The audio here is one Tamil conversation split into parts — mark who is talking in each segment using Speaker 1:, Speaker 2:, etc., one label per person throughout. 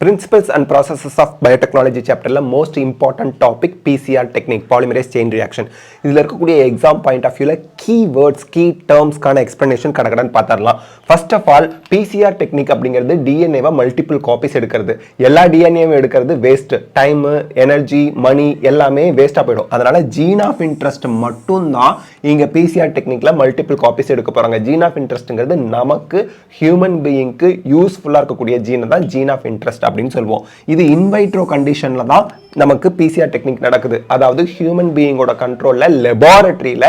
Speaker 1: Principles and processes of biotechnology chapter most important topic PCR technique polymerase chain reaction இதில் இருக்கக்கூடிய எக்ஸாம் பாயிண்ட் ஆஃப் வியூல கீவேர்ட்ஸ் கீ டேர்ம்ஸ்க்கான எக்ஸ்பிளனேஷன் கடகடன் பார்த்துடலாம். First of all PCR technique அப்படிங்கிறது டிஎன்ஏவை மல்டிபிள் காப்பீஸ் எடுக்கிறது. எல்லா டிஎன்ஏவும் எடுக்கிறது வேஸ்ட், டைம், எனர்ஜி, மணி எல்லாமே வேஸ்ட்டாக போயிடும். அதனால ஜீன் ஆஃப் இன்ட்ரெஸ்ட் மட்டும்தான் இங்கே பிசிஆர் டெக்னிக்ல மல்டிபிள் காப்பீஸ் எடுக்க போகிறாங்க. ஜீன் ஆஃப் இன்ட்ரெஸ்ட்ங்கிறது நமக்கு ஹியூமன் பீயிங்க்கு யூஸ்ஃபுல்லாக இருக்கக்கூடிய ஜீனை தான் ஜீன் ஆஃப் இன்ட்ரெஸ்ட் அப்படின்னு சொல்லுவோம். இது இன்வைட்ரோ கண்டிஷன்ல தான் நமக்கு பிசிஆர் டெக்னிக் நடக்குது. அதாவது ஹியூமன் பீயிங்கோட கண்ட்ரோல்ல லெபார்டரியில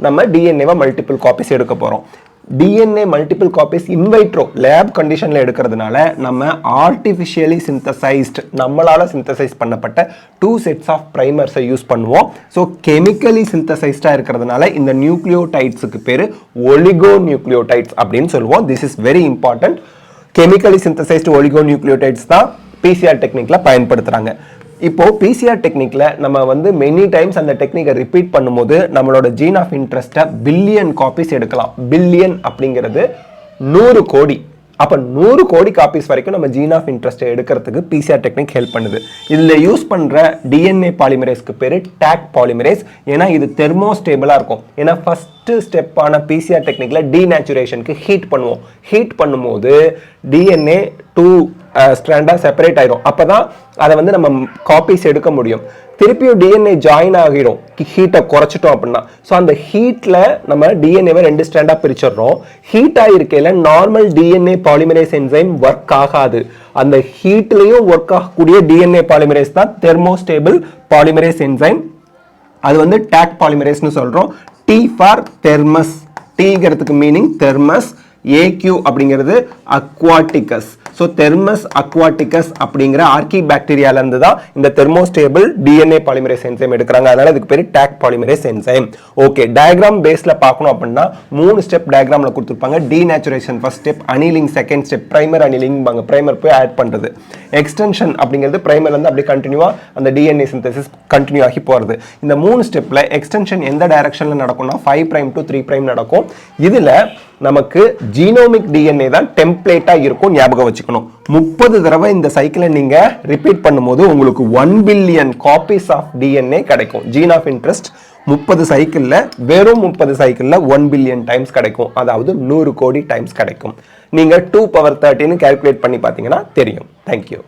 Speaker 1: நம்ம டிஎன்ஏவை மல்டிபிள் காப்பீஸ் எடுக்க போறோம். DNA multiple copies in vitro lab கண்டிஷன்ல எடுக்கிறதுனால நம்ம ஆர்டிஃபிஷியலி சிந்தசைஸ்ட் நம்மளால சிந்தசைஸ் பண்ணப்பட்ட 2 sets ஆஃப் பிரைமர்ஸை யூஸ் பண்ணுவோம். ஸோ கெமிக்கலி சிந்தசைஸ்டா இருக்கிறதுனால இந்த நியூக்ளியோடைட்ஸுக்கு பேரு ஒலிகோ நியூக்ளியோடைட்ஸ் அப்படின்னு சொல்லுவோம். This is very important. Chemically synthesised ஒலிகோநியூக்ளியோடைட்ஸ் தான் பிசிஆர் டெக்னிக்ல பயன்படுத்துறாங்க. இப்போ பிசிஆர் டெக்னிக்ல நம்ம மெனி டைம்ஸ் அந்த டெக்னிக்கை ரிப்பீட் பண்ணும்போது நம்மளோட ஜீன் ஆஃப் இன்ட்ரெஸ்ட்டை பில்லியன் காப்பீஸ் எடுக்கலாம். பில்லியன் அப்படிங்கிறது 100 கோடி. அப்போ 100 கோடி காப்பீஸ் வரைக்கும் நம்ம ஜீன் ஆஃப் இன்ட்ரெஸ்ட்டை எடுக்கிறதுக்கு பிசிஆர் டெக்னிக் ஹெல்ப் பண்ணுது. இதில் யூஸ் பண்ணுற டிஎன்ஏ பாலிமரேஸ்க்கு பேர் டேக் பாலிமரேஸ். ஏன்னா இது தெர்மோஸ்டேபிளாக இருக்கும். ஏன்னா ஃபர்ஸ்ட் ஸ்டெப்பான பிசிஆர் டெக்னிக்ல டீநேச்சுரேஷனுக்கு ஹீட் பண்ணுவோம். ஹீட் பண்ணும்போது டிஎன்ஏ 2 ஸ்ட்ராண்டாக செப்பரேட் ஆயிரும். அப்போ தான் அதை நம்ம காப்பீஸ் எடுக்க முடியும். திருப்பியும் டிஎன்ஏ ஜாயின் ஆகிரும் ஹீட்டை குறைச்சிட்டோம் அப்படின்னா. ஸோ அந்த ஹீட்ல நம்ம டிஎன்ஏவை 2 ஸ்ட்ராண்டா பிரிச்சிடறோம். ஹீட் ஆகிருக்கையில normal DNA polymerase enzyme work ஆகாது. அந்த ஹீட்லயும் ஒர்க் ஆகக்கூடிய டிஎன்ஏ பாலிமரேஸ் தான் தெர்மோஸ்டேபிள் பாலிமரேஸ் என்சைம். அது டேக் பாலிமரேஸ்னு சொல்றோம். T for Thermus. டீங்கிறதுக்கு மீனிங் தெர்மஸ். ஏக்யூ அப்படிங்கிறது அக்வாட்டிகஸ். ஸோ தெர்மஸ் அக்வாட்டிகஸ் அப்படிங்கிற ஆர்கி பாக்டீரியால இருந்து தான் இந்த தெர்மோஸ்டேபிள் டிஎன்ஏ பாலிமரேஸ் என்சைம் எடுக்கிறாங்க. அதனால இதுக்கு பேர் take polymerase enzyme. Okay, diagram பேஸ்ல பார்க்கணும் அப்படின்னா 3 ஸ்டெப் டயக்ராம்ல கொடுத்துருப்பாங்க. Denaturation first step, annealing second step, primer annealing. Primer போய் ஆட் பண்றது. எக்ஸ்டென்ஷன் அப்படிங்கிறது பிரைமர்ல இருந்து அப்படியே கண்டினியூவா அந்த டிஎன்ஏ சிந்தசிஸ் கண்டினியூ ஆகி போறது. இந்த 3 ஸ்டெப்ல எக்ஸ்டென்ஷன் எந்த டைரக்ஷன்ல நடக்கும்னா 5' to 3' நடக்கும். இதுல நமக்கு ஜீனோமிக் டிஎன்ஏ தான் டெம்ப்ளேட்டா இருக்கும். ஞாபகம் வச்சுக்கணும். 30 தடவை இந்த சைக்கிளை நீங்க ரிப்பீட் பண்ணும்போது உங்களுக்கு 1 பில்லியன் காப்பீஸ் ஆஃப் டிஎன்ஏ கிடைக்கும். ஜீன் ஆஃப் இன்ட்ரெஸ்ட் 30 சைக்கிள்ல வெறும் 30 சைக்கிள்ல 1 பில்லியன் டைம்ஸ் கிடைக்கும். அதாவது 100 கோடி டைம்ஸ் கிடைக்கும். நீங்க 2 power 13 கால்குலேட் பண்ணி பார்த்தீங்கன்னா தெரியும். தேங்க்யூ.